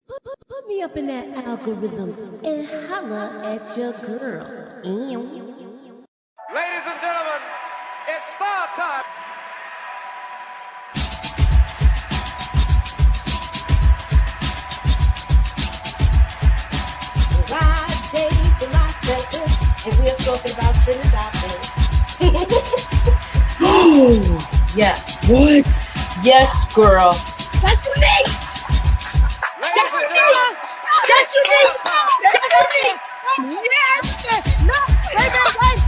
Put me up in that algorithm and holla at your girl. Ladies and gentlemen, it's star time. Friday, July 7th, and we're talking about trending topics. Oh, Yes. what? Yes, girl. That's unique. Ladies and gentlemen, That's unique. star time. Yes. No. Wait.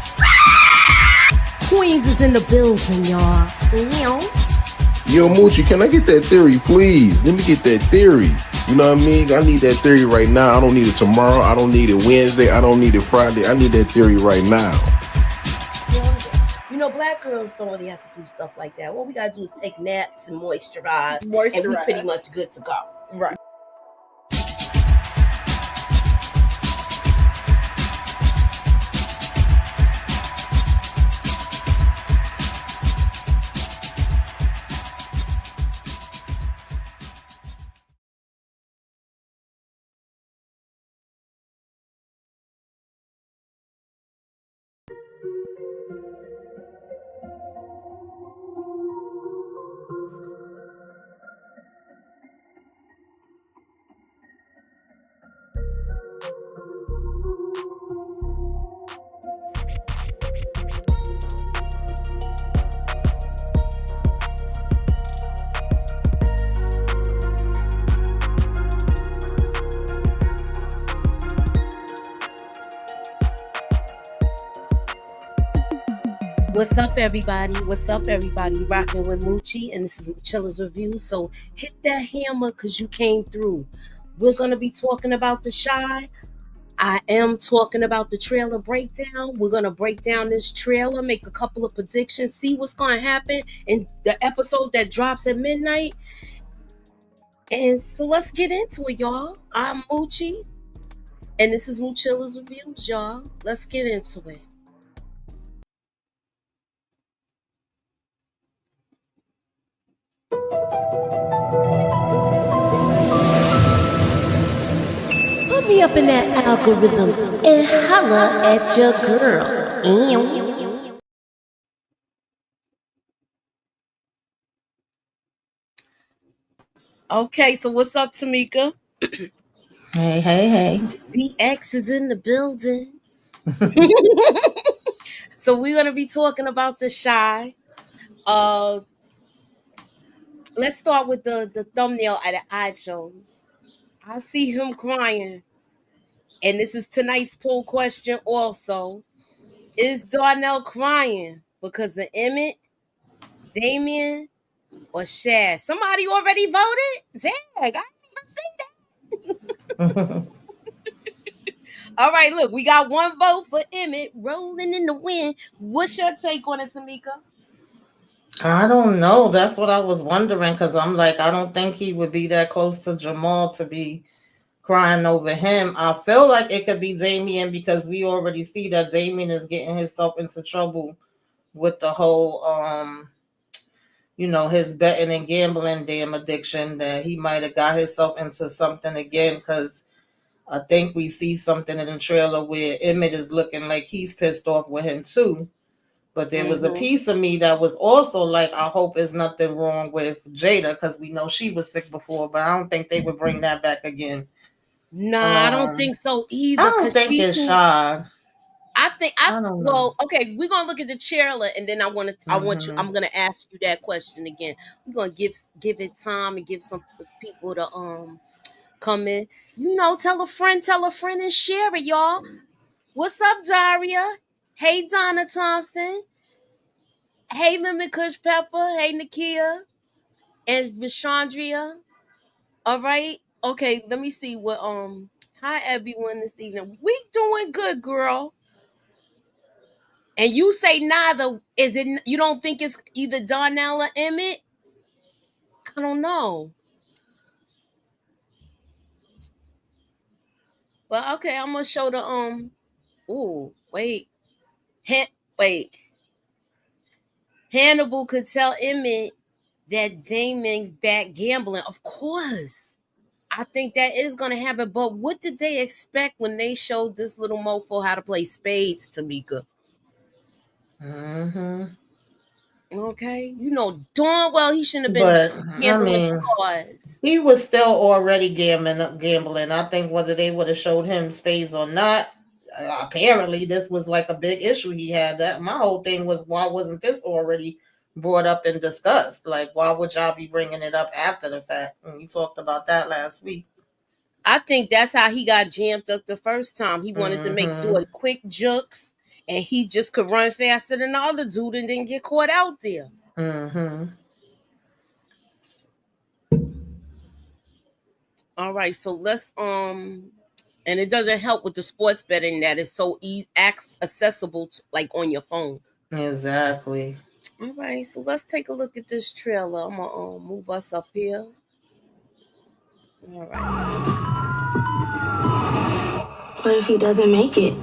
Queens is in the building, y'all. Yo, Moochie, can I get that theory, please? Let me get that theory. You know what I mean? I need that theory right now. I don't need it tomorrow. I don't need it Wednesday. I don't need it Friday. I need that theory right now. You know, black girls don't really have to do stuff like that. What we gotta do is take naps and moisturize. And we pretty much good to go. Right. What's up, everybody? Rocking with Moochie, and this is Chilla's Review. So hit that hammer because you came through. We're gonna be talking about The Chi. I am talking about the trailer breakdown. We're gonna break down this trailer, make a couple of predictions, see what's gonna happen in the episode that drops at midnight. And so let's get into it, y'all. I'm Moochie, and this is Moochilla's Reviews, y'all. Let's get into it. Put me up in that algorithm and holla at your girl. Okay, so what's up, Tamika? Hey. The X is in the building. So we're gonna be talking about The Chi. Let's start with the thumbnail at the eye shows. I see him crying. And this is tonight's poll question also. Is Darnell crying because of Emmett, Damien, or Shaz? Somebody already voted? Zag, I didn't even see that. All right, look, we got one vote for Emmett rolling in the wind. What's your take on it, Tamika? I don't know. That's what I was wondering because I'm like, I don't think he would be that close to Jamal to be crying over him. I feel like it could be Damien because we already see that Damien is getting himself into trouble with the whole his betting and gambling damn addiction, that he might have got himself into something again, because I think we see something in the trailer where Emmett is looking like he's pissed off with him too. But there was a piece of me that was also like, I hope there's nothing wrong with Jada, because we know she was sick before, but I don't think they would bring that back again. No, I don't think so either. I don't think it's Shy. I don't know. Well, okay, we're gonna look at the trailer, and then I'm gonna ask you that question again. We're gonna give it time and give some people to come in. Tell a friend, and share it, y'all. What's up, Daria? Hey, Donna Thompson. Hey, Lemon Kush Pepper. Hey, Nakia and Vishandria. All right. Okay, let me see what hi everyone this evening. We doing good, girl. And you say neither. Is it you don't think it's either Darnell or Emmett? I don't know. Well, okay, I'm gonna show the ooh, wait. Wait. Hannibal could tell Emmett that Damon back gambling. Of course. I think that is gonna happen. But what did they expect when they showed this little mofo how to play spades, Tamika? Okay, you know darn well he shouldn't have been But I handling mean, cards. he was still already gambling. I think whether they would have showed him spades or not, apparently this was like a big issue he had. That my whole thing was, why wasn't this already brought up and discussed? Like, why would y'all be bringing it up after the fact? And we talked about that last week. I think that's how he got jammed up the first time. He wanted to do a quick jukes, and he just could run faster than the other dude and didn't get caught out there. All right, so let's and it doesn't help with the sports betting that is so accessible to, like on your phone. Exactly. All right, so let's take a look at this trailer. I'm gonna move us up here. All right. What if he doesn't make it?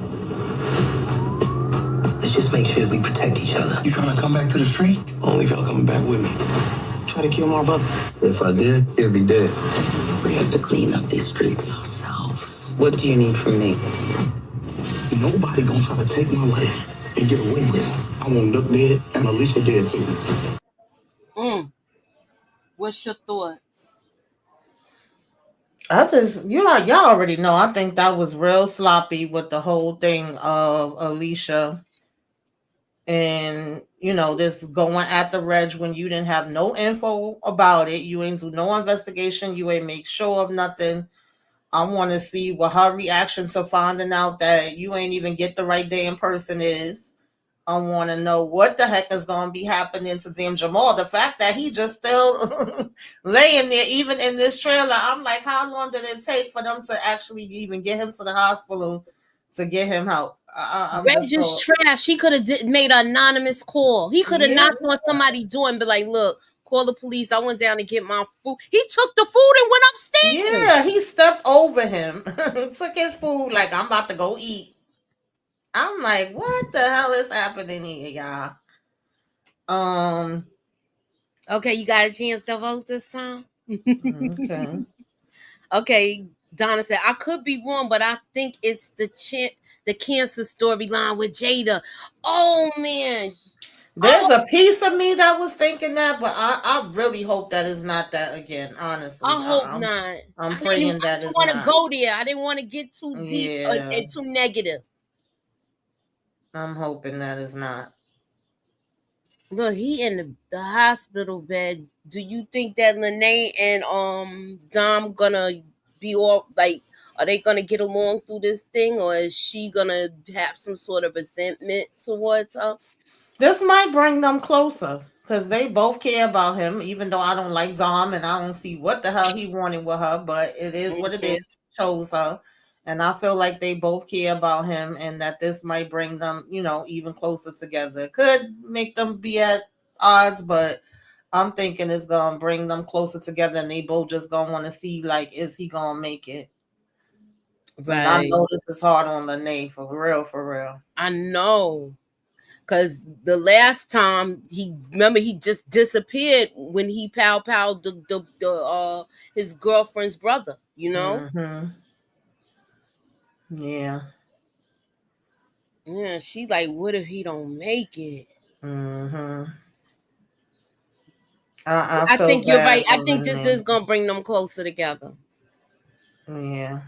Let's just make sure we protect each other. You trying to come back to the street? Only if y'all coming back with me. Try to kill my brother. If I did, he'll be dead. We have to clean up these streets ourselves. What do you need from me? Nobody gonna try to take my life and get away with it. I want Duck dead and Alicia dead too. What's your thoughts? I just, y'all already know. I think that was real sloppy with the whole thing of Alicia and, this going at the Reg when you didn't have no info about it. You ain't do no investigation. You ain't make sure of nothing. I want to see what her reaction to finding out that you ain't even get the right damn person is. I want to know what the heck is going to be happening to damn Jamal. The fact that he just still laying there, even in this trailer, I'm like, how long did it take for them to actually even get him to the hospital to get him help? Reg is trash. He could have made an anonymous call. He could have knocked on somebody's door and be like, look, call the police. I went down to get my food. He took the food and went upstairs. Yeah, he stepped over him. Took his food like, I'm about to go eat. I'm like, what the hell is happening here, y'all? Okay, you got a chance to vote this time? Okay. Okay, Donna said, I could be wrong, but I think it's the cancer storyline with Jada. Oh, man. There's a piece of me that was thinking that, but I really hope that is not that again, honestly. I hope not. I'm praying that is not. I didn't want to go there. I didn't want to get too deep and too negative. I'm hoping that is not. Look, he in the hospital bed. Do you think that Lene and Dom gonna be all like? Are they gonna get along through this thing, or is she gonna have some sort of resentment towards her? This might bring them closer because they both care about him. Even though I don't like Dom and I don't see what the hell he wanted with her, but it is what it is. He chose her. And I feel like they both care about him and that this might bring them, even closer together. It could make them be at odds, but I'm thinking it's going to bring them closer together and they both just going to want to see, like, is he going to make it? Right. And I know this is hard on Lene, for real, for real. I know. Because the last time, he just disappeared when he pow-powed his girlfriend's brother, Yeah. Yeah, she like, what if he don't make it? I think you're right. I think this is gonna bring them closer together. Yeah,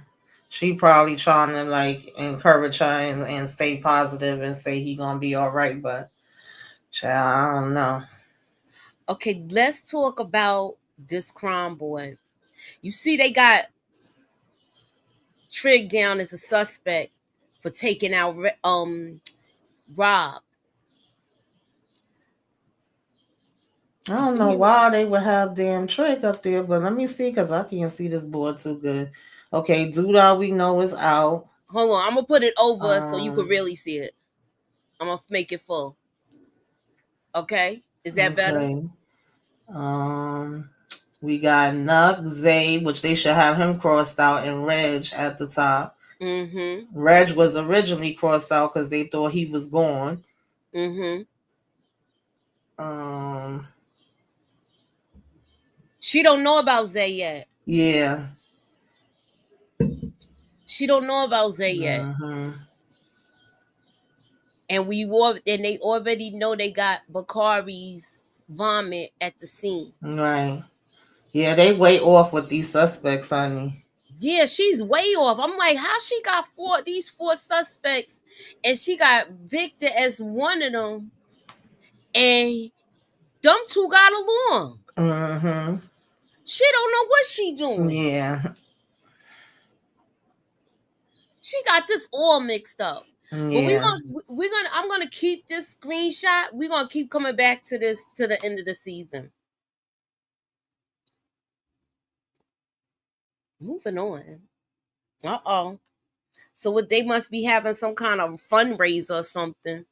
she probably trying to like encourage her and stay positive and say he gonna be all right, but child, I don't know. Okay, let's talk about this crime boy. You see, they got Trig down as a suspect for taking out Rob. I don't know why they would have damn Trig up there, but let me see because I can't see this board too good. Okay, Duda we know is out. Hold on, I'm gonna put it over so you can really see it. I'm gonna make it full. Okay, is that better? We got Nuck, Zay, which they should have him crossed out, and Reg at the top. Reg was originally crossed out because they thought he was gone. She don't know about Zay yet. Yeah. She don't know about Zay yet. Mm-hmm. And they already know they got Bakari's vomit at the scene. Right. Yeah, they way off with these suspects, honey. Yeah, she's way off. I'm like, how she got these four suspects, and she got Victor as one of them, and them two got along. Mm-hmm. She don't know what she doing. Yeah. She got this all mixed up. But Yeah. I'm gonna keep this screenshot. We're gonna keep coming back to this to the end of the season. Moving on. Uh-oh. So what, they must be having some kind of fundraiser or something.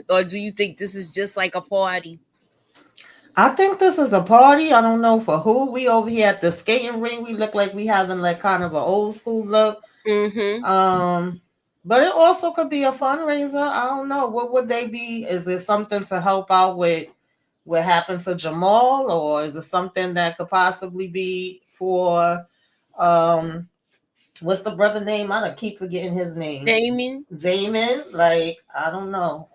Or do you think this is just like a party? I think this is a party. I don't know for who. We over here at the skating ring. We look like we having like kind of an old school look. Mm-hmm. But it also could be a fundraiser. I don't know. What would they be? Is it something to help out with what happened to Jamal, or is it something that could possibly be for what's the brother name? I keep forgetting his name. Damon. Like, I don't know.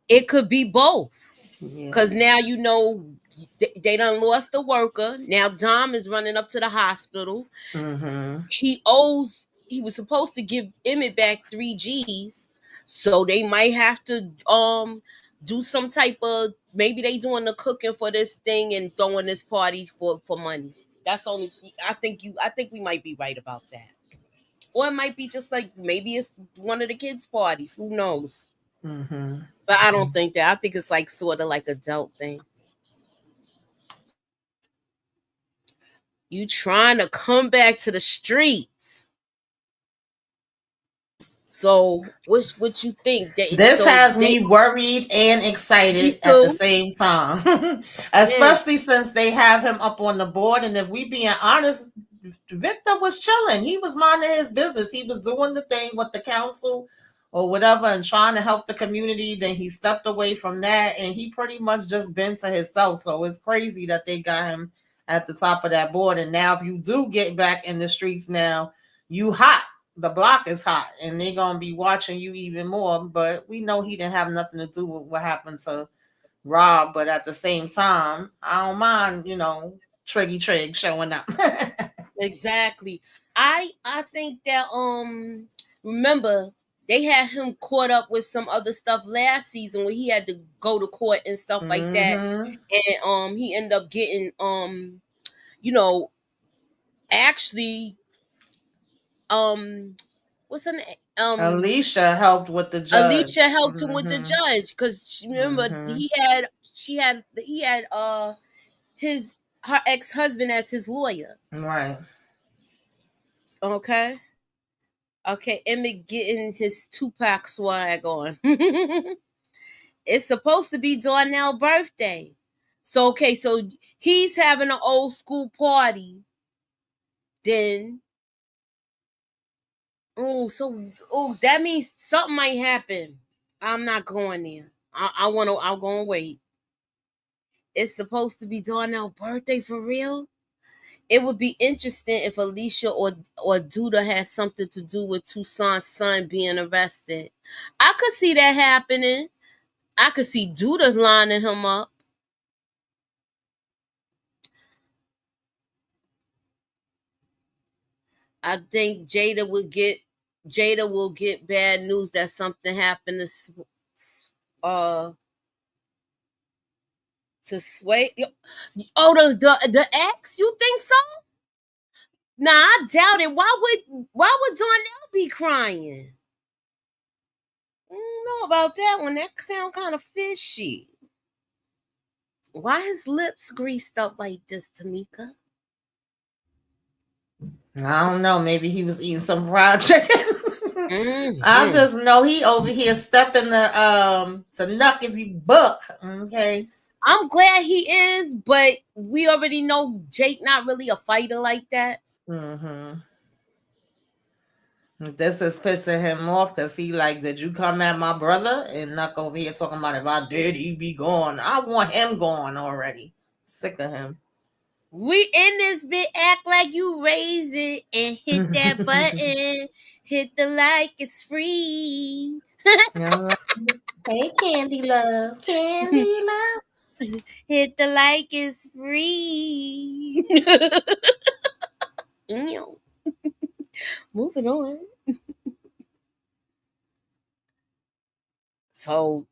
It could be both. Because now you know they done lost the worker. Now Dom is running up to the hospital. Mm-hmm. He was supposed to give Emmett back 3 G's. So they might have to do some type of, maybe they doing the cooking for this thing and throwing this party for money. That's only, I think we might be right about that. Or it might be just like, maybe it's one of the kids' parties. Who knows? Mm-hmm. But I don't think that. I think it's like sort of like adult thing. You trying to come back to the streets. So what you think? This has me worried and excited at the same time. Especially since they have him up on the board. And if we being honest, Victor was chilling. He was minding his business. He was doing the thing with the council or whatever and trying to help the community. Then he stepped away from that and he pretty much just been to himself. So it's crazy that they got him at the top of that board. And now if you do get back in the streets now, you hot. The block is hot and they're going to be watching you even more. But we know he didn't have nothing to do with what happened to Rob. But at the same time, I don't mind, Triggy Trig showing up. Exactly. I think that remember they had him caught up with some other stuff last season where he had to go to court and stuff like that. And he ended up getting actually what's her name? Alicia helped with the judge. Alicia helped him with the judge because remember he had her ex-husband as his lawyer. Right. Okay, Emmett getting his Tupac swag on. It's supposed to be Darnell's birthday. So he's having an old school party. Then that means something might happen. I'm not going there. I'm gonna wait. It's supposed to be Darnell's birthday for real. It would be interesting if Alicia or Duda has something to do with Toussaint's son being arrested. I could see that happening. I could see Duda lining him up. I think Jada will get bad news that something happened to Sway. Oh, the ex? You think so? Nah, I doubt it. Why would Darnell be crying? I don't know about that one. That sound kind of fishy. Why his lips greased up like this, Tamika? I don't know. Maybe he was eating some fried chicken. I just know he over here stepping to nuck if you buck. Okay. I'm glad he is, but we already know Jake not really a fighter like that. This is pissing him off because he like, did you come at my brother? And not over here talking about if I did, he be gone. I want him gone already. Sick of him. We in this bit, act like you raise it and hit that button. Hit the like, it's free. Yeah. Hey, Candy Love. Candy Love. Hit the like, it's free. Moving on. So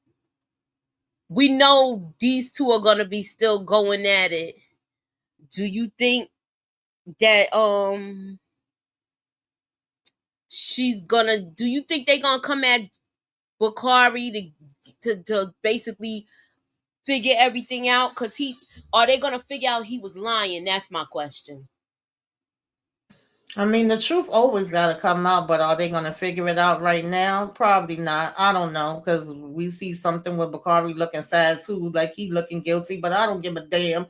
we know these two are gonna be still going at it. Do you think that she's gonna? Do you think they're gonna come at Bakari to basically figure everything out? Cause are they gonna figure out he was lying? That's my question. I mean, the truth always got to come out, but are they going to figure it out right now? Probably not. I don't know, because we see something with Bakari looking sad too, like he looking guilty, but I don't give a damn,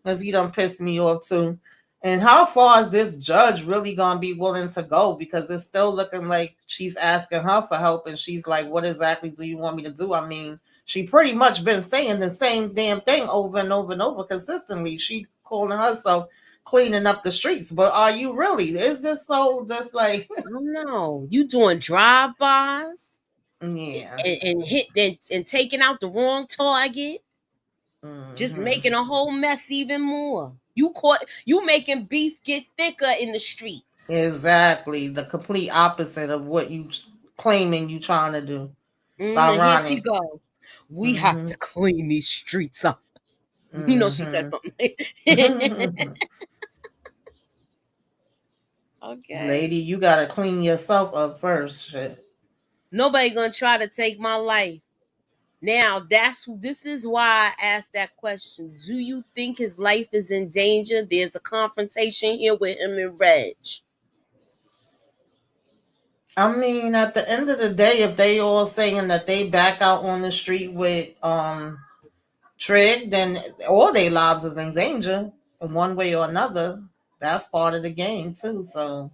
because he done pissed me off too. And how far is this judge really going to be willing to go? Because it's still looking like she's asking her for help, and she's like, what exactly do you want me to do? I mean, she pretty much been saying the same damn thing over and over and over consistently. She calling herself cleaning up the streets, but are you really? It's just so just like I don't know. You doing drive-bys yeah. and hit and taking out the wrong target, just Mm-hmm. making a whole mess even more. You making beef get thicker in the streets. Exactly the complete opposite of what you claiming you trying to do. It's And here she ironic. go. We have Mm-hmm. to clean these streets up. You know she said Mm-hmm. something. Okay. Lady, you gotta clean yourself up first. Shit. Nobody gonna try to take my life. Now this is why I asked that question. Do you think his life is in danger? There's a confrontation here with him and Reg. I mean, at the end of the day, if they all saying that they back out on the street with Trig, then all their lives is in danger in one way or another. That's part of the game too. So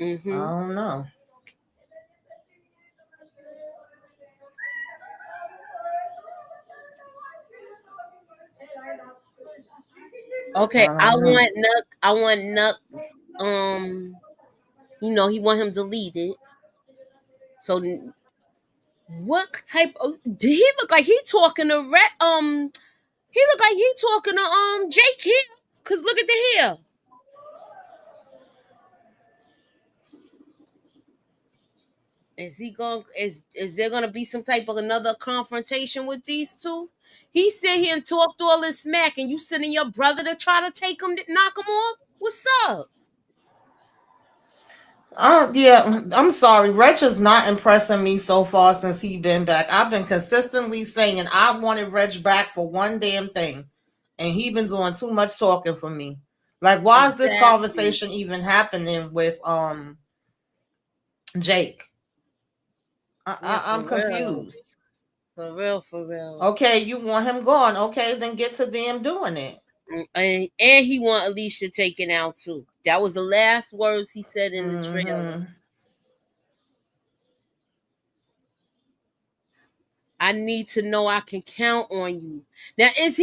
I Mm-hmm. don't know. I Okay, I don't know. want Nuck. I want Nuck. He want him deleted. So what type of? Did he look like he talking to Red? He look like he talking to Jake here. Cause look at the hair. Is he going? Is there gonna be some type of another confrontation with these two? He sit here and talked all this smack, and you sending your brother to try to take him, knock him off. What's up? Yeah, I'm sorry. Reg is not impressing me so far since he been back. I've been consistently saying I wanted Reg back for one damn thing, and he been doing too much talking for me. Like, why is this Exactly. conversation even happening with Jake? Yeah, I'm for real. confused. For real, for real. Okay, you want him gone. Okay, then get to damn doing it. And he want Alicia taken out too. That was the last words he said in the trailer. Mm-hmm. I need to know I can count on you. Now, he's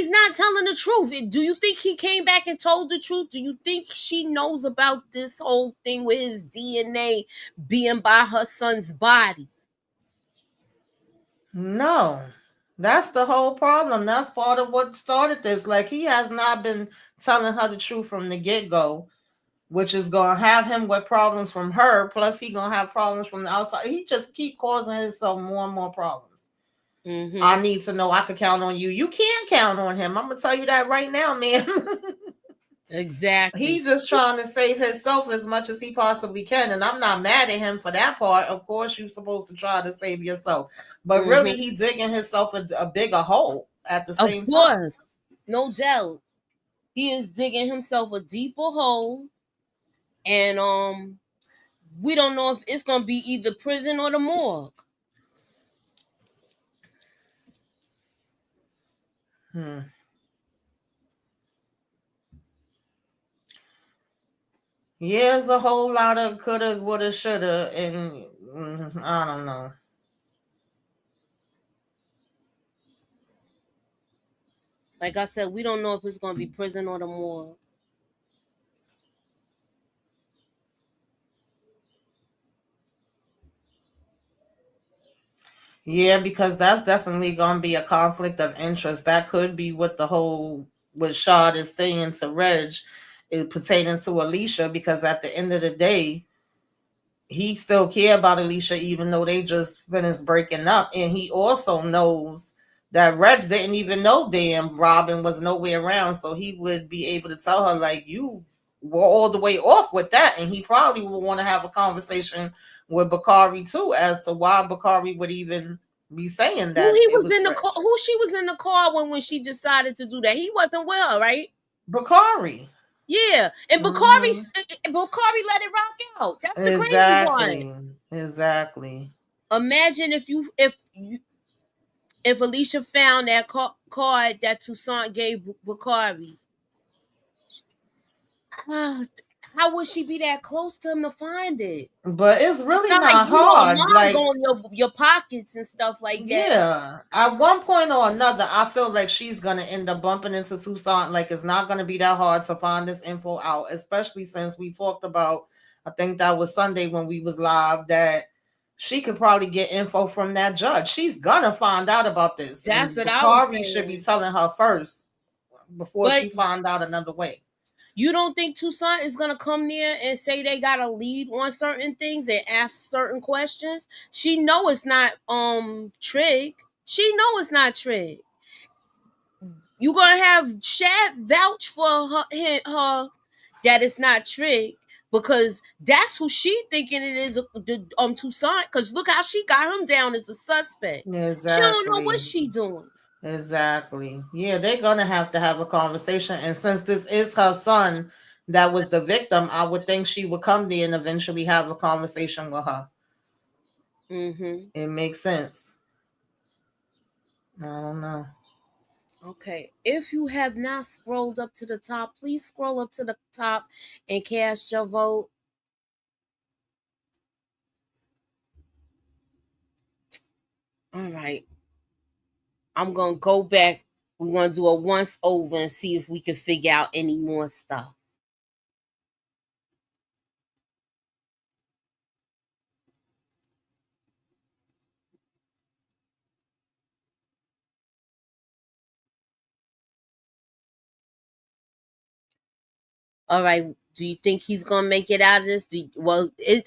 not telling the truth. Do you think he came back and told the truth? Do you think she knows about this whole thing with his DNA being by her son's body? No, that's the whole problem. That's part of what started this. Like, he has not been telling her the truth from the get go, which is gonna have him with problems from her. Plus, he gonna have problems from the outside. He just keep causing himself more and more problems. I Mm-hmm. need to know I can count on you. You can't count on him. I'm gonna tell you that right now, man. Exactly. He just trying to save himself as much as he possibly can, and I'm not mad at him for that part. Of course, you're supposed to try to save yourself, but really, Mm-hmm. he digging himself a bigger hole at the Of same time. course. No doubt. He is digging himself a deeper hole. And we don't know if it's gonna be either prison or the morgue. Hmm. Yeah, there's a whole lot of coulda, woulda, shoulda, and I don't know. Like I said, we don't know if it's gonna be prison or the morgue. Yeah, because that's definitely going to be a conflict of interest. That could be what Shad is saying to Reg is pertaining to Alicia, because at the end of the day, he still care about Alicia even though they just finished breaking up. And he also knows that Reg didn't even know damn Robin was nowhere around. So he would be able to tell her, like, you were all the way off with that. And he probably would want to have a conversation with Bakari too as to why Bakari would even be saying Who that he it was was in the Reg. car? Who she was in the car when she decided to do that? He wasn't with her, right? Bakari. Yeah, and Bakari let it rock out. That's the crazy part. Exactly. Imagine if Alicia found that card that Toussaint gave Bakari. How would she be that close to him to find it? But it's It's really not like not you know a hard. mom Like, going your pockets and stuff like that. yeah, at one point or another, I feel like she's gonna end up bumping into Toussaint. Like, it's not gonna be that hard to find this info out, especially since we talked about, I think that was Sunday when we was live, that she could probably get info from that judge. She's gonna find out about this, That's and what I was Bakari should be saying. telling her first before But she find out another way. you don't think Toussaint is gonna come there and say they got to lead on certain things and ask certain questions? She know it's not Trig. She know it's not Trig. You gonna have Shad vouch for her that it's not Trig, because that's who she thinking it is, Toussaint. Because look how she got him down as a suspect. She don't know what Exactly. she doing. Exactly. Yeah, they're gonna have to have a conversation. And since this is her son that was the victim, I would think she would come there and eventually have a conversation with her. It makes sense. I don't know. Okay. If you have not scrolled up to the top, please scroll up to the top and cast your vote. All right. I'm gonna go back. We're gonna do a once over and see if we can figure out any more stuff. All right. Do you think he's gonna make it out of this?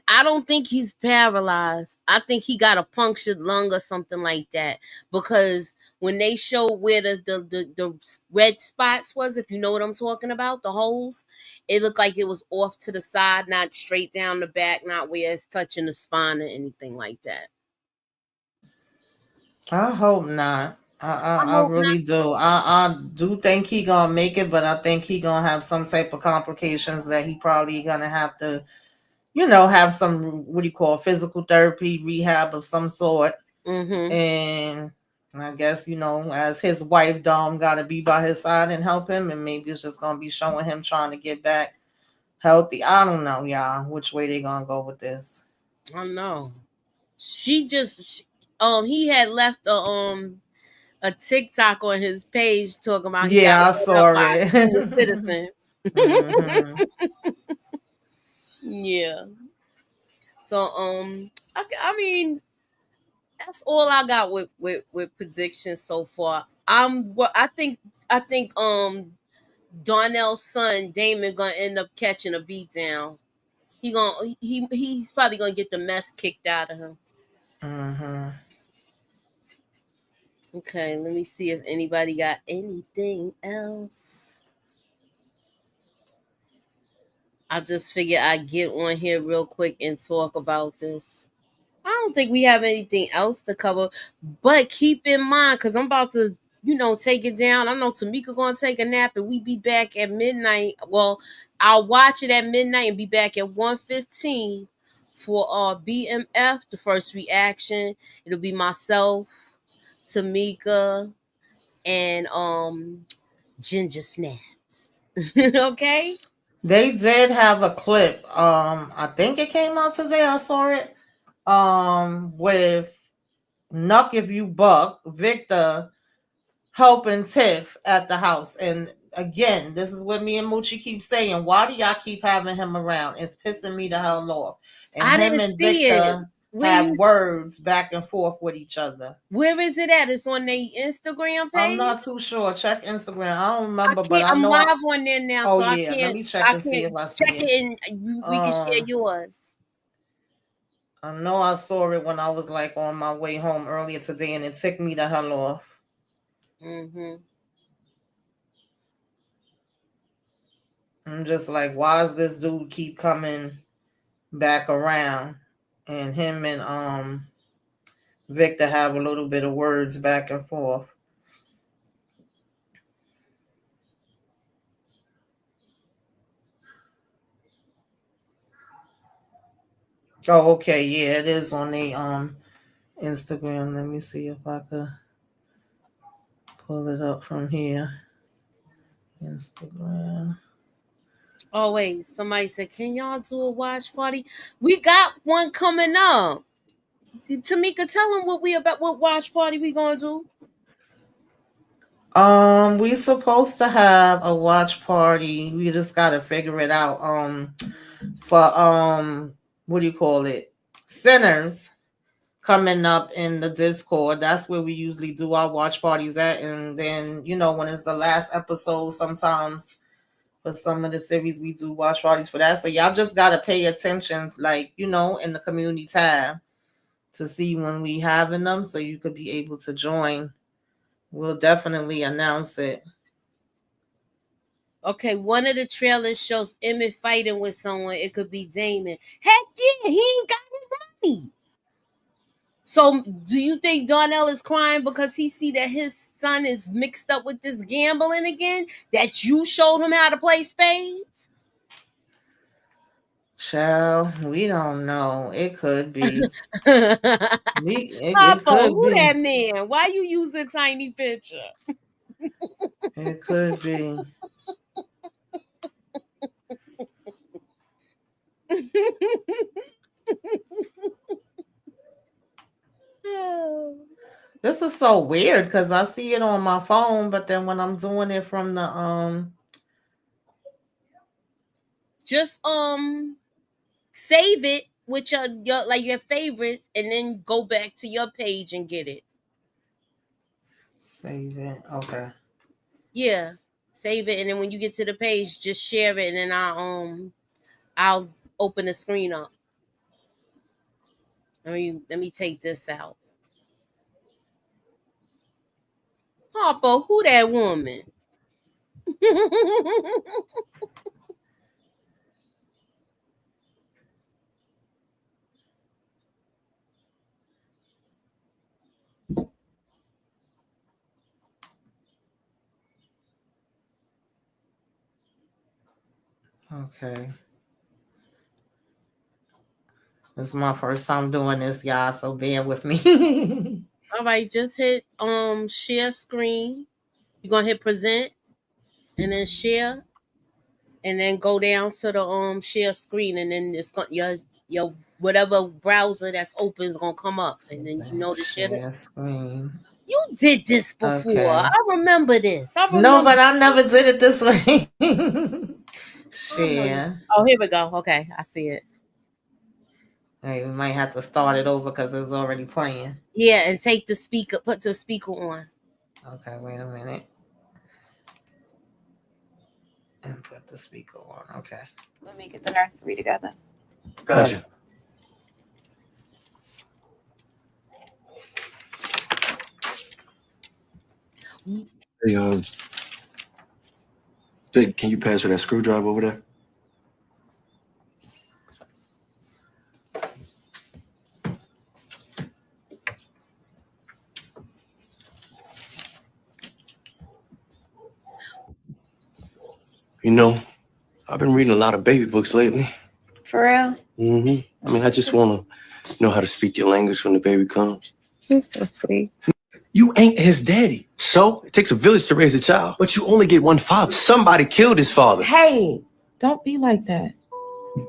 I don't think he's paralyzed. I think he got a punctured lung or something like that. Because when they showed where the red spots was, if you know what I'm talking about, the holes, it looked like it was off to the side, not straight down the back, not where it's touching the spine or anything like that. I hope not. I I hope not. really do. I do think he gonna make it, but I think he gonna have some type of complications that he probably gonna have to, have some, what do you call, physical therapy, rehab of some sort. And I guess, as his wife, Dom, got to be by his side and help him. And maybe it's just going to be showing him trying to get back healthy. I don't know, y'all, which way they going to go with this. I know. He had left a TikTok on his page talking about he got Yeah, I run up saw by a senior it. citizen. Yeah. So I mean that's all I got with predictions so far. I think Darnell's son Damon gonna end up catching a beat down. He's probably gonna get the mess kicked out of him. Okay, let me see if anybody got anything else. I just figured I'd get on here real quick and talk about this. I don't think we have anything else to cover, but keep in mind, because I'm about to, take it down. I know Tamika gonna take a nap, and we be back at midnight. Well, I'll watch it at midnight and be back at 1:15 for BMF, the first reaction. It'll be myself, Tamika, and Ginger Snaps. Okay. They did have a clip. I think it came out today. I saw it. With Nuck If You Buck, Victor helping Tiff at the house. And again, this is what me and Moochie keep saying. Why do y'all keep having him around? It's pissing me the hell off. And I him didn't and see Victor have words back and forth with each other. Where is it at? It's on their Instagram page? I'm not too sure. Check Instagram. I don't remember, but I I'm know live on there now, oh, so yeah. I can't. Let me check and see if I see check it and we can share yours. I know I saw it when I was like on my way home earlier today, and it ticked me the hell off. I'm just like, why does this dude keep coming back around? And him and Victor have a little bit of words back and forth. Oh, okay, yeah, it is on the Instagram. Let me see if I could pull it up from here. Instagram. Oh wait, somebody said, "Can y'all do a watch party?" We got one coming up. Tamika, tell them what watch party we gonna do. We supposed to have a watch party. We just gotta figure it out. For what do you call it? Sinners coming up in the Discord. That's where we usually do our watch parties at. And then, when it's the last episode, sometimes for some of the series, we do watch parties for that. So y'all just gotta pay attention, like, in the community tab to see when we having them so you could be able to join. We'll definitely announce it. Okay, one of the trailers shows Emmett fighting with someone. It could be Damon. Heck yeah, he ain't got his money. So do you think Darnell is crying because he see that his son is mixed up with this gambling again? That you showed him how to play spades? Child, we don't know. It could be. Papa, it could who be. that man? Why you using tiny picture? It could be. This is so weird because I see it on my phone, but then when I'm doing it from the just save it with your favorites and then go back to your page and get it. Save it. Okay. Yeah. Save it, and then when you get to the page, just share it, and then I'll open the screen up. Let me take this out. Papa, who that woman? Okay. This is my first time doing this, y'all, so bear with me. All right, just hit share screen. You're gonna hit present and then share, and then go down to the share screen, and then it's going your whatever browser that's open is gonna come up, and then to share screen. You did this before. Okay. I remember this. No, but I never did it this way. Share. Oh, here we go. Okay, I see it. Hey, we might have to start it over because it's already playing. Yeah, and put the speaker on. Okay, wait a minute. And put the speaker on. Okay. Let me get the nursery together. Gotcha. Hey, Vic, can you pass her that screwdriver over there? You know, I've been reading a lot of baby books lately. For real? Mm-hmm. I mean, I just want to know how to speak your language when the baby comes. You're so sweet. You ain't his daddy. So it takes a village to raise a child, but you only get one father. Somebody killed his father. Hey, don't be like that.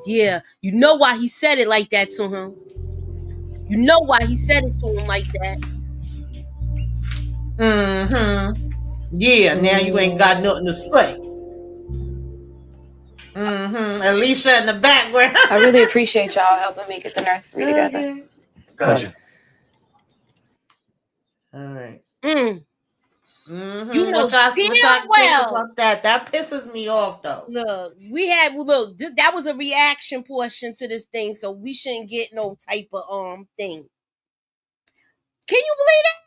Yeah, you know why he said it like that to him. You know why he said it to him like that. Yeah, now you ain't got nothing to say. Alicia in the background. I really appreciate y'all helping me get the nursery together. Okay. Gotcha. All right. You know What y'all think well about that? That pisses me off, though. Look, that was a reaction portion to this thing, so we shouldn't get no type of thing. Can you believe that?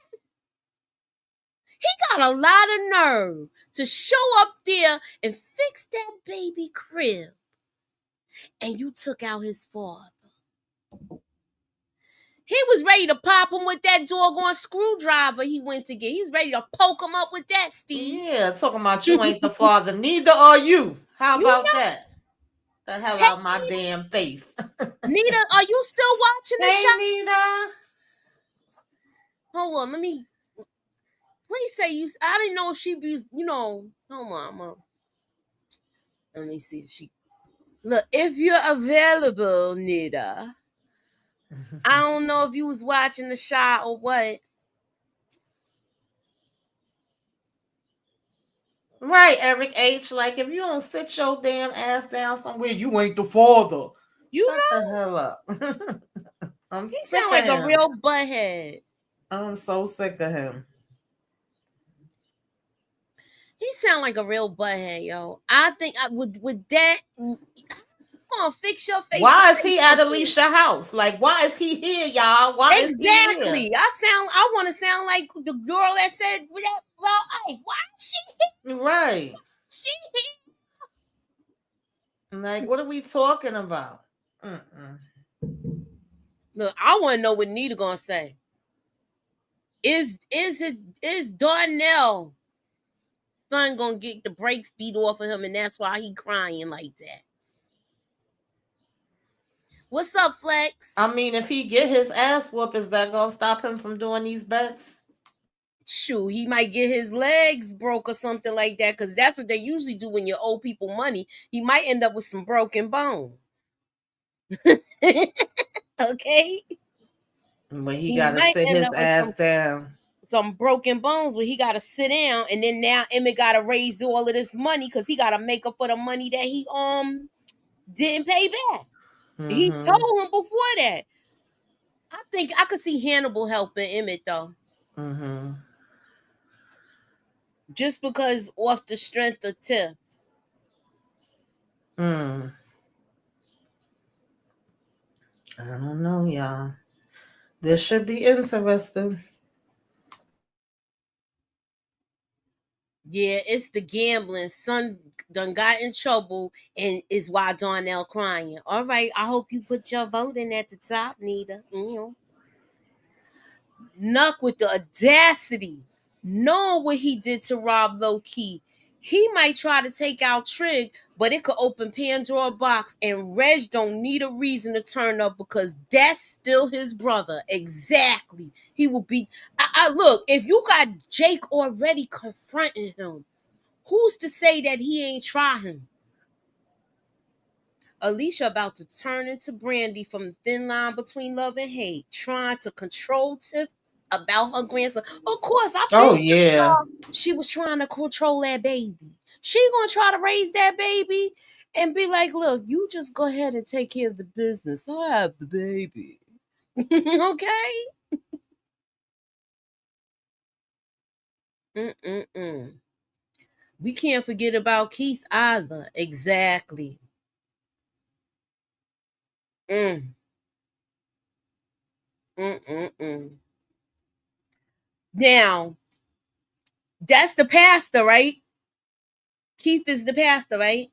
He got a lot of nerve to show up there and fix that baby crib, and you took out his father. He was ready to pop him with that doggone screwdriver he went to get. He was ready to poke him up with that, Steve. Yeah, talking about you ain't the father. Neither are you. How about that? The hell out my damn face. Nita, are you still watching the show? Nita. Hold on, let me. Please say you. I didn't know if she be. Hold on, Mom. Let me see if she. Look, if you're available, Nita. I don't know if you was watching the shot or what. Right, Eric H. Like, if you don't sit your damn ass down somewhere, you ain't the father. Shut the hell up. He sound like a real butthead. I'm so sick of him. He sound like a real butthead, yo. I think with that, I'm gonna fix your face. Why is he at Alicia's house? Like, why is he here, y'all? Why is he here? Exactly. I want to sound like the girl that said, "Well, hey, why is she here?" Right. She here. Like, what are we talking about? Look, I want to know what Nita gonna say. Is Darnell son gonna get the brakes beat off of him, and that's why he crying like that? What's up, Flex? I mean, if he get his ass whooped, is that gonna stop him from doing these bets? Shoot, he might get his legs broke or something like that, because that's what they usually do when you owe people money. He might end up with some broken bones. Okay? But he gotta sit his ass down. Some broken bones where he gotta sit down, and then now Emmett gotta raise all of this money because he gotta make up for the money that he didn't pay back. He told him before that. I think I could see Hannibal helping Emmett though. Just because off the strength of Tiff. I don't know, y'all. This should be interesting. Yeah, it's the gambling. Son done got in trouble and is why Darnell crying. All right, I hope you put your vote in at the top, Nita. Nuck with the audacity, knowing what he did to Rob low-key. He might try to take out Trig, but it could open Pandora box, and Reg don't need a reason to turn up because that's still his brother. Exactly. He will be. Look, if you got Jake already confronting him, who's to say that he ain't trying? Alicia about to turn into Brandy from the thin line between love and hate, trying to control Tiff about her grandson. Of course, she was trying to control that baby. She gonna try to raise that baby and be like, look, you just go ahead and take care of the business. I have the baby. Okay? We can't forget about Keith either. Exactly. Now, that's the pastor, right? Keith is the pastor, right?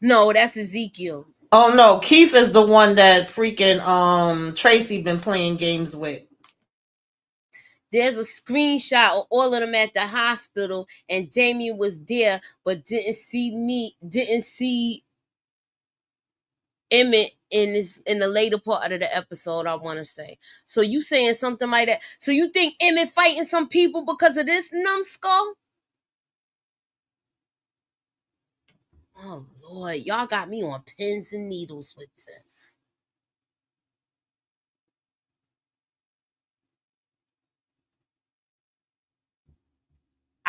No, that's Ezekiel. Oh no, Keith is the one that freaking Tracy been playing games with. There's a screenshot of all of them at the hospital, and Damien was there, but didn't see Emmett in the later part of the episode, I want to say. So you saying something like that? So you think Emmett fighting some people because of this numbskull? Oh Lord, y'all got me on pins and needles with this.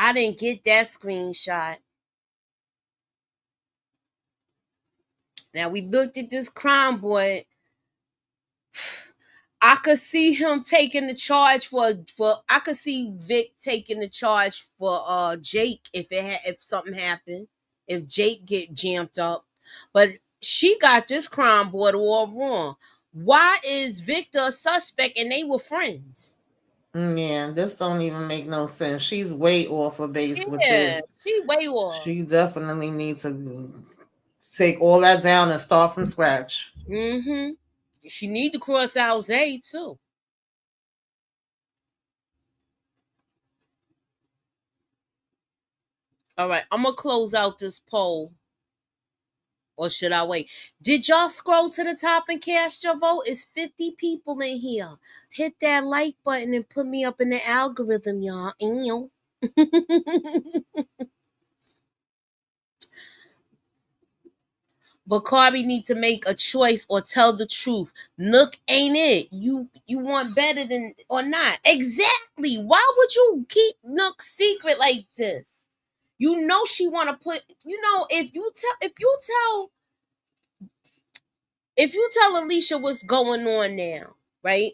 I didn't get that screenshot. Now we looked at this crime boy. I could see him taking the charge for I could see Vic taking the charge for Jake if something happened, if Jake get jammed up. But she got this crime boy all wrong. Why is Victor a suspect and they were friends? Yeah, this don't even make no sense. She's way off of base with Yeah, this. she way off. She definitely needs to take all that down and start from scratch. Mm-hmm. She need to cross out Zay too. All right, I'm gonna close out this poll. Or should I wait? Did y'all scroll to the top and cast your vote? It's 50 people in here. Hit that like button and put me up in the algorithm, y'all. But Carby need to make a choice or tell the truth. Nook ain't it. You want better than or not. Exactly. Why would you keep Nook secret like this? You know she want to put, if you tell Alicia what's going on now, right?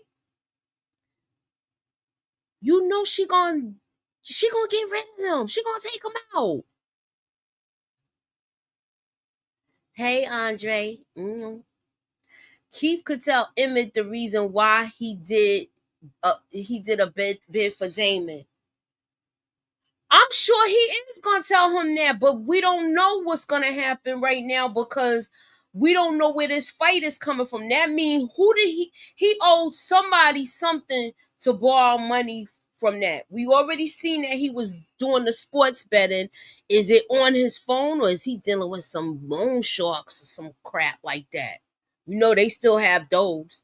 You know she gonna get rid of him. She gonna take him out. Hey, Andre. Keith could tell Emmett the reason why he did a bid for Damon. I'm sure he is gonna tell him that, but we don't know what's gonna happen right now because we don't know where this fight is coming from. That means who did he owed somebody something to borrow money from that. We already seen that he was doing the sports betting. Is it on his phone or is he dealing with some loan sharks or some crap like that? You know they still have those.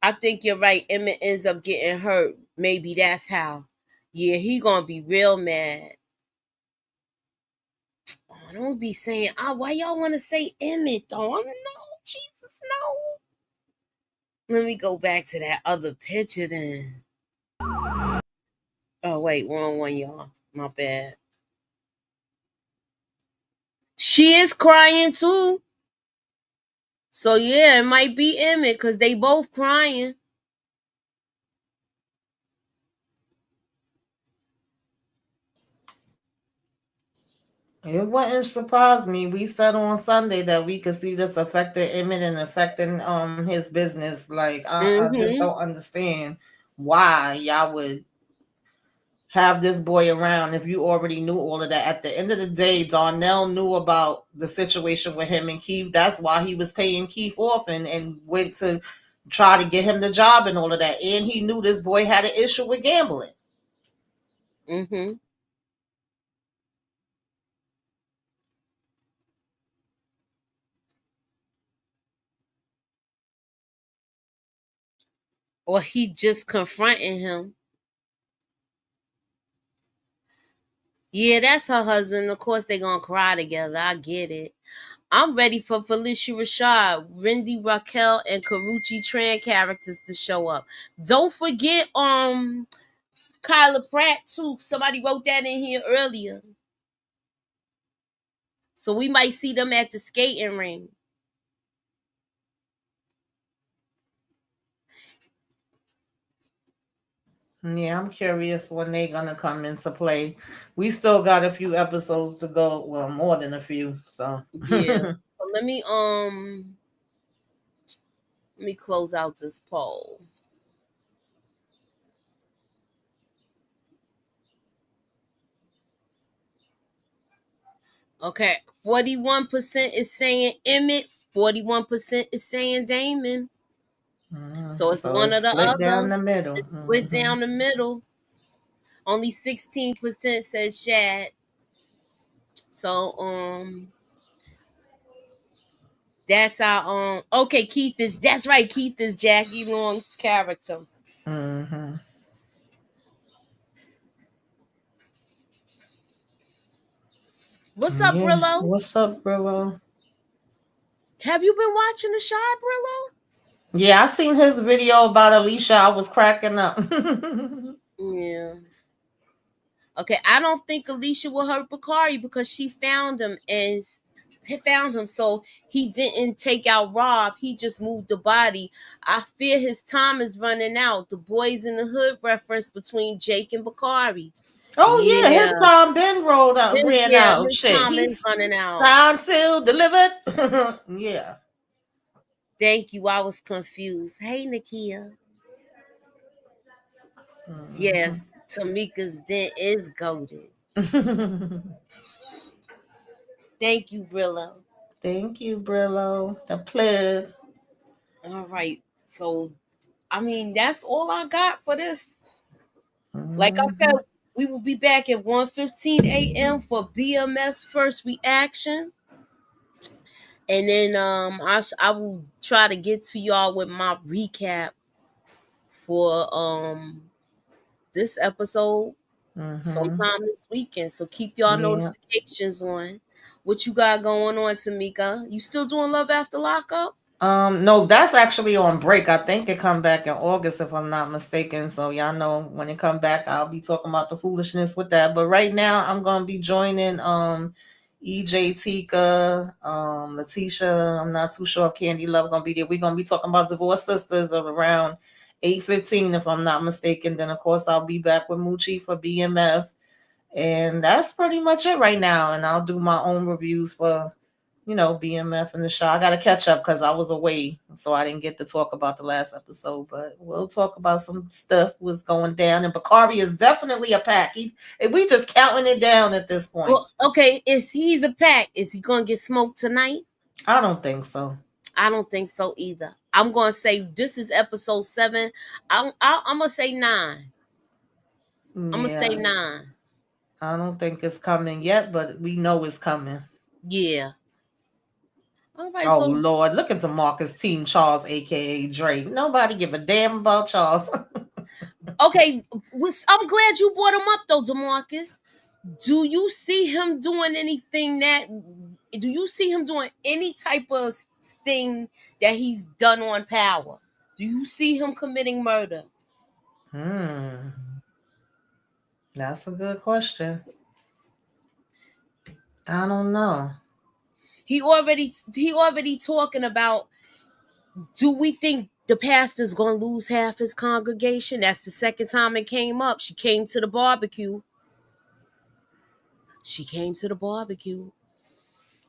I think you're right. Emmett ends up getting hurt. Maybe that's how. Yeah, he gonna be real mad. Oh, don't be saying, why y'all want to say Emmett though? No, Jesus, no. Let me go back to that other picture then. Oh, wait, wrong one, y'all. My bad. She is crying too. So yeah, it might be Emmett because they both crying. It wouldn't surprise me. We said on Sunday that we could see this affecting Emmett and affecting his business. Like I just Mm-hmm. don't understand why y'all would have this boy around if you already knew all of that. At the end of the day, Darnell knew about the situation with him and Keith. That's why he was paying Keith off and went to try to get him the job and all of that. And he knew this boy had an issue with gambling. Mm-hmm. Or he just confronting him. Yeah, that's her husband. Of course, they gonna cry together. I get it. I'm ready for Felicia Rashad, Rindy Raquel, and Karuchi Tran characters to show up. Don't forget, Kyla Pratt too. Somebody wrote that in here earlier, so we might see them at the skating ring. Yeah, I'm curious when they're gonna come into play. We still got a few episodes to go. Well, more than a few. So Yeah. So let me close out this poll. Okay, 41% is saying Emmett, 41% is saying Damon. So it's one or it's the split down other. the middle. It's split down the middle. Only 16% says Shad. So that's our okay, that's right, Keith is Jackie Long's character. Mm-hmm. What's up, Yeah. Brillo? What's up, Brillo? Have you been watching the Shy, Brillo? Yeah, I seen his video about Alicia. I was cracking up. Yeah. Okay, I don't think Alicia will hurt Bakari because she found him and he found him, so he didn't take out Rob. He just moved the body. I fear his time is running out. The Boys in the Hood reference between Jake and Bakari. Oh yeah, Yeah, his time been rolled out, ran out. his Shit, time is he's running out. signed, sealed, delivered. Yeah. Thank you. I was confused. Hey, Nakia. Yes, Tamika's dent is goaded. Thank you, Brillo. Thank you, Brillo. The plug. All right. So, I mean, that's all I got for this. Like I Mhm. said, we will be back at 1:15 a.m. for BMS first reaction. And then I will try to get to y'all with my recap for this episode Mhm. sometime this weekend. So keep y'all Yeah. notifications on. What you got going on, Tamika? You still doing Love After Lockup? No, that's actually on break. I think it come back in August if I'm not mistaken. So y'all know when it come back, I'll be talking about the foolishness with that. But right now I'm gonna be joining EJ Tika, Letitia. I'm not too sure if Candy Love gonna be there. We're gonna be talking about Divorced Sisters of around 8:15 if I'm not mistaken. Then of course I'll be back with Moochie for BMF. And that's pretty much it right now. And I'll do my own reviews for BMF and the show. I got to catch up because I was away, so I didn't get to talk about the last episode. But we'll talk about some stuff was going down. And Bakari is definitely a pack. We just counting it down at this point. Well, okay, he's a pack. Is he gonna get smoked tonight? I don't think so. I don't think so either. I'm gonna say this is episode 7. I'm gonna say 9. I'm gonna say Yeah, 9. I don't think it's coming yet, but we know it's coming. Yeah. All right. Oh So Lord, look at DeMarcus Team Charles, aka Drake. Nobody give a damn about Charles. okay, I'm glad you brought him up though, DeMarcus. Do you see him doing anything that? Do you see him doing any type of thing that he's done on Power? Do you see him committing murder? That's a good question. I don't know. He already talking about. Do we think the pastor's gonna lose half his congregation? That's the second time it came up. She came to the barbecue.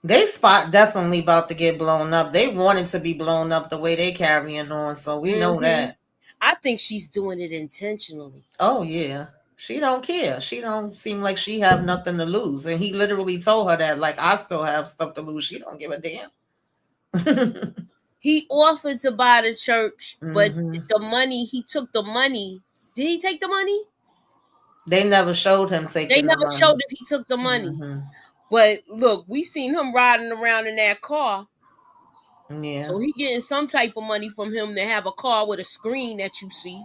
They spot definitely about to get blown up. They wanted to be blown up the way they carrying on, so we know that. I think she's doing it intentionally. Oh yeah. She don't care. She don't seem like she have nothing to lose. And he literally told her that, like, I still have stuff to lose. She don't give a damn. He offered to buy the church, but Mm-hmm. the money, he took the money. Did he take the money? They never showed him They taking the never money. showed if he took the money. Mm-hmm. But look, we seen him riding around in that car. Yeah. So he getting some type of money from him to have a car with a screen that you see.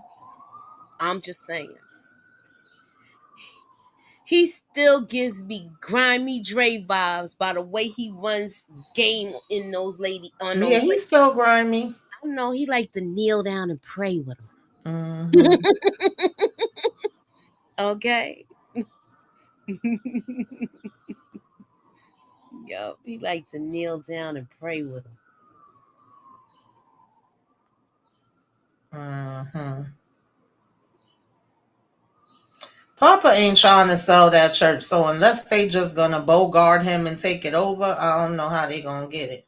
I'm just saying. He still gives me grimy Dre vibes by the way he runs game in those ladies. Yeah, he's still grimy. I don't know. He like to kneel down and pray with him. Mm-hmm. Okay. Yo, he like to kneel down and pray with him. Mm-hmm. Papa ain't trying to sell that church, so unless they just gonna bogart him and take it over, I don't know how they gonna get it.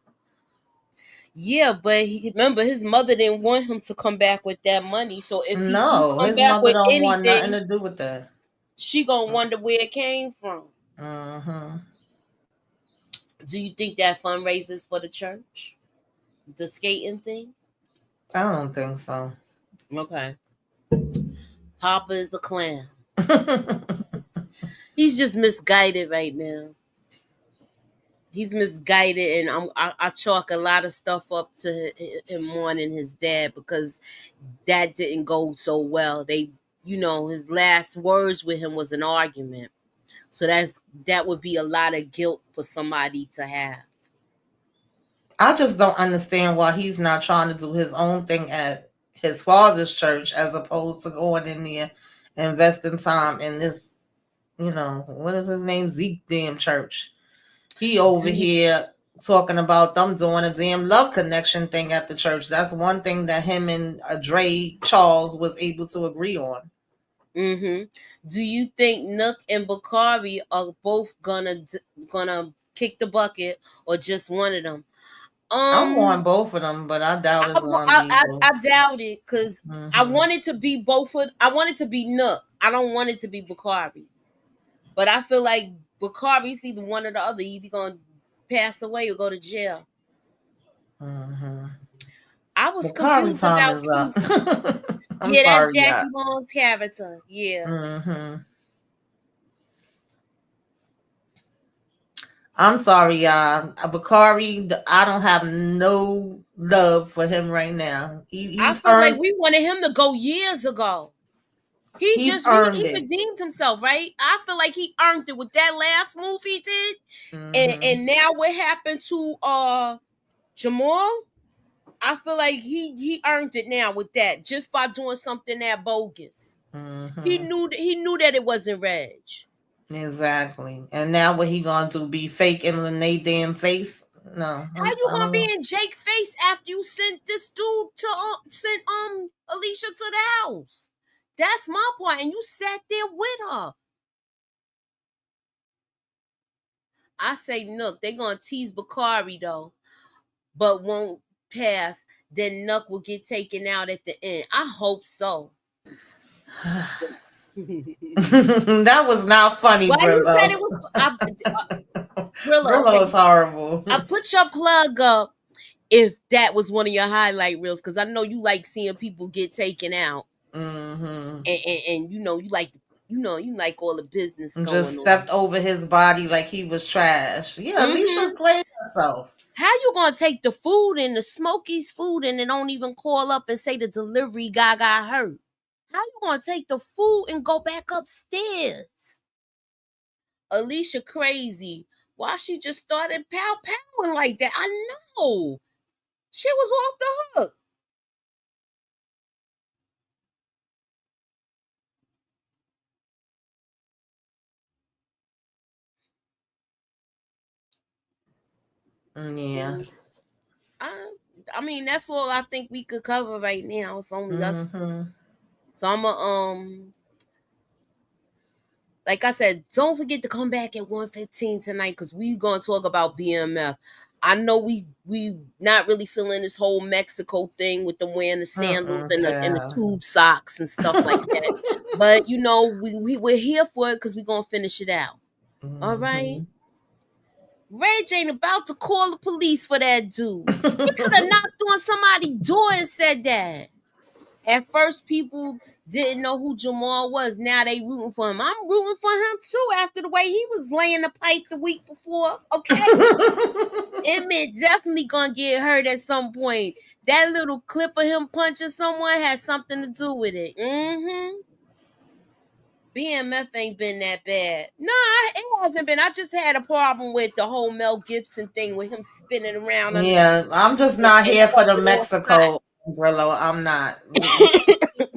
Yeah, but remember his mother didn't want him to come back with that money. So if he do come His back mother with don't want nothing anything, to do with that. she gonna wonder where it came from. Mm-hmm. Do you think that fundraisers for the church? The skating thing? I don't think so. Okay. Papa is a clown. He's just misguided right now. He's misguided, and I chalk a lot of stuff up to him mourning his dad because that didn't go so well. His last words with him was an argument. So that would be a lot of guilt for somebody to have. I just don't understand why he's not trying to do his own thing at his father's church as opposed to going in there and investing time in this, what is his name? Zeke damn church. He over here talking about them doing a damn love connection thing at the church. That's one thing that him and Dre Charles was able to agree on. Mm-hmm. Do you think Nook and Bakari are both gonna kick the bucket, or just one of them? I want both of them, but I doubt it's gonna be both. I doubt it, because I want it to be both of. I want it to be Nook. I don't want it to be Bakari. But I feel like Bakari's either one or the other. Either gonna pass away or go to jail. I was Bakari confused about Susan. Yeah, that's Jackie Long's character. Yeah. I'm sorry, y'all. Bakari, I don't have no love for him right now. I feel like we wanted him to go years ago. He redeemed himself, right? I feel like he earned it with that last move he did. And now what happened to Jamal? I feel like he earned it now with that, just by doing something that bogus. He knew that it wasn't Reg. Exactly. And now what he gonna do? Be fake in Lene damn face? No. How you gonna be in Jake face after you sent this dude to send Alicia to the house? That's my point. And you sat there with her. I say, Nook, they gonna tease Bakari though, but won't pass. Then Nook will get taken out at the end. I hope so. That was not funny. Why Brillo. you said it was? Brillo is horrible. I put your plug up if that was one of your highlight reels, because I know you like seeing people get taken out. And you like all the business going on. Just stepped over his body like he was trash. Yeah, Alicia's playing herself. How you gonna take the food and the Smokies food and then don't even call up and say the delivery guy got hurt? How you gonna take the food and go back upstairs? Alicia crazy. Why she just started pow-powing like that? I know. She was off the hook. Yeah. I mean, that's all I think we could cover right now. It's only us two. So I'm like I said, don't forget to come back at 1:15 tonight, because we gonna talk about BMF. I know we not really feeling this whole Mexico thing with them wearing the sandals and the tube socks and stuff like that. But we're here for it because we're gonna finish it out. All right. Reg ain't about to call the police for that dude. He could have knocked on somebody's door and said that. At first, people didn't know who Jamal was. Now they rooting for him. I'm rooting for him too after the way he was laying the pipe the week before. Okay. Emmett definitely gonna get hurt at some point. That little clip of him punching someone has something to do with it. BMF ain't been that bad. Nah, it hasn't been. I just had a problem with the whole Mel Gibson thing with him spinning around. Yeah, I'm just not here for the Mexico, Brillo. I'm not.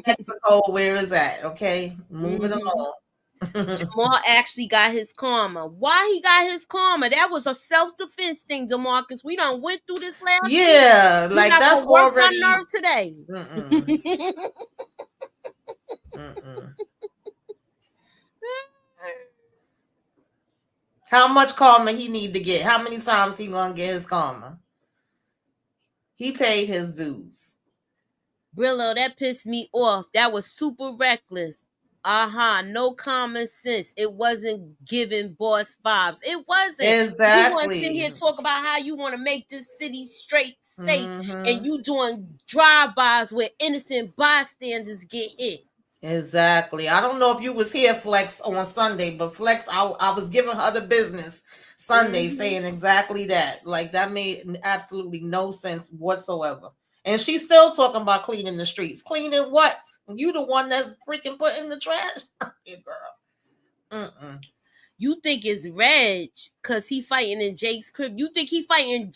Mexico, where is that? Okay, moving along. Jamal actually got his karma. Why he got his karma? That was a self-defense thing, DeMarcus. We done went through this last week. Yeah, like that's already my nerve today. How much karma he need to get? How many times he gonna get his karma? He paid his dues. Brillo, that pissed me off. That was super reckless. No common sense. It wasn't giving boss vibes. It wasn't. Exactly. You want to sit here and talk about how you want to make this city straight, safe, and you doing drive-bys where innocent bystanders get hit. Exactly. I don't know if you was here, Flex, on Sunday, but Flex, I was giving her the business Sunday saying exactly that. Like, that made absolutely no sense whatsoever. And she's still talking about cleaning the streets. Cleaning what? You the one that's freaking putting the trash? Hey, girl. You think it's Reg because he fighting in Jake's crib. You think he fighting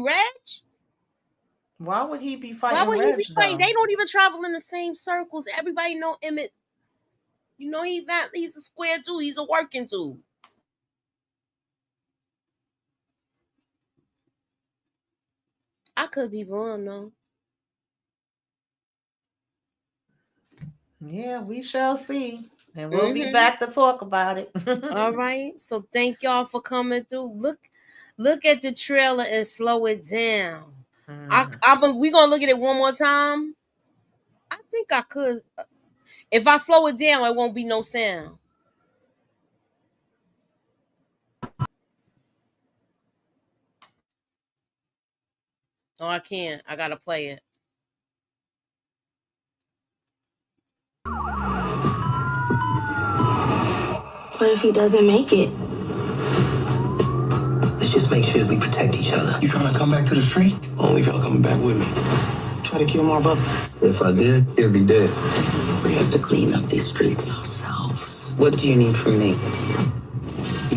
Reg? Why would he be Why fighting would he be Reg fighting? though? They don't even travel in the same circles. Everybody know Emmett. You know he's a square dude. He's a working dude. I could be wrong though. Yeah, we shall see. And we'll be back to talk about it. All right. So thank y'all for coming through. Look at the trailer and slow it down. We gonna look at it one more time. I think I could. If I slow it down, it won't be no sound. No, I can't. I gotta play it. What if he doesn't make it? Let's just make sure we protect each other. You trying to come back to the street? Only if y'all coming back with me. Try to kill my brother. If I did, he'll be dead. We have to clean up these streets ourselves. What do you need from me?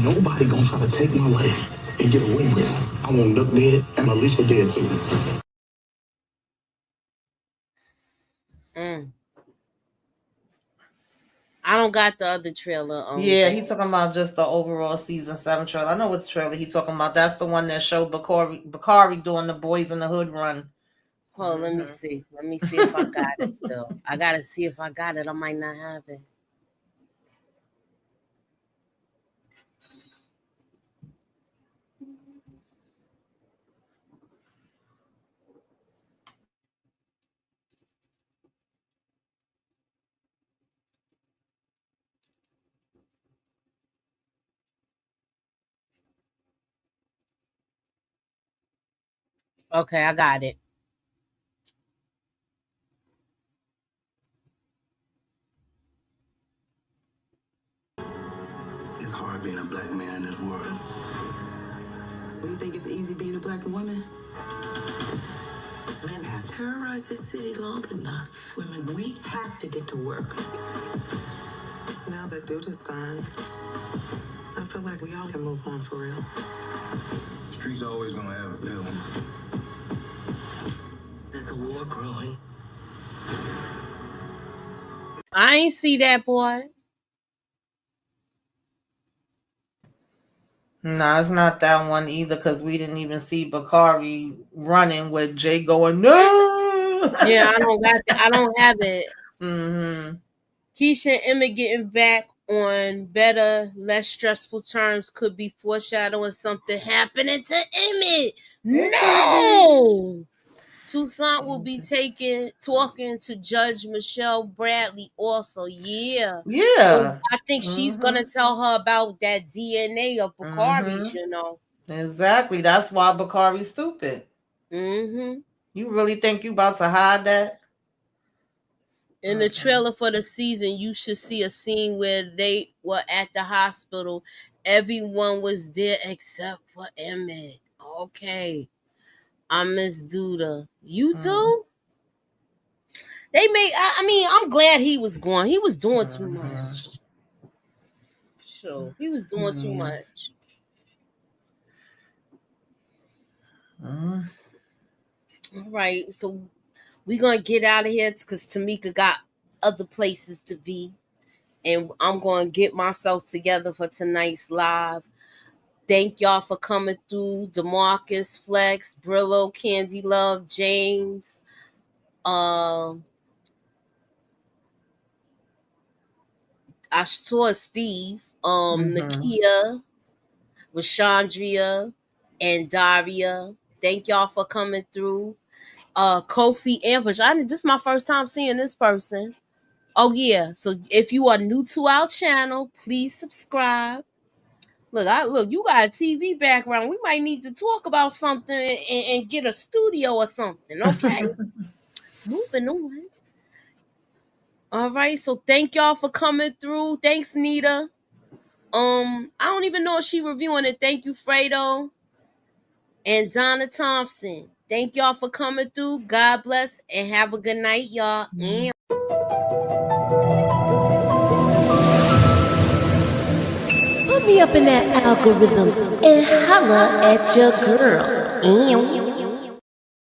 Nobody gonna try to take my life and get away with it. I want Duck dead and Alicia dead too. I don't got the other trailer. Yeah, he talking about just the overall season 7 trailer. I know what trailer he talking about. That's the one that showed Bakari doing the Boys in the Hood run. Hold on, let me see. Let me see if I got it still. I gotta see if I got it. I might not have it. Okay, I got it. It's hard being a black man in this world. What do you think it's easy being a black woman? Men have terrorized this city long enough. Women, we have to get to work. Now that Duda's gone, I feel like we all can move on for real. The streets always gonna have a villain. There's a war brewing. I ain't see that, boy. No, it's not that one either because we didn't even see Bakari running with Jay going, no! Yeah, I don't have it. Keisha and Emmett getting back on better, less stressful terms could be foreshadowing something happening to Emmett. No! Toussaint will be talking to Judge Michelle Bradley also. Yeah. So I think she's gonna tell her about that DNA of Bakari's, you know. Exactly. That's why Bakari's stupid. You really think you about to hide that? In the trailer for the season, you should see a scene where they were at the hospital. Everyone was there except for Emmett. Okay. I miss Duda. You too? They made. I mean, I'm glad he was gone. He was doing too much. Sure, he was doing too much. All right, so we're gonna get out of here because Tamika got other places to be, and I'm gonna get myself together for tonight's live. Thank y'all for coming through. DeMarcus, Flex, Brillo, Candy Love, James. I saw Steve, Nakia, Rashandria, and Daria. Thank y'all for coming through. Kofi Ambush. This is my first time seeing this person. Oh yeah. So if you are new to our channel, please subscribe. Look, you got a TV background. We might need to talk about something and get a studio or something. Okay. Moving on. All right. So thank y'all for coming through. Thanks, Nita. I don't even know if she reviewing it. Thank you, Fredo. And Donna Thompson. Thank y'all for coming through. God bless and have a good night, y'all. me up in that algorithm and holla at your girl. Ew.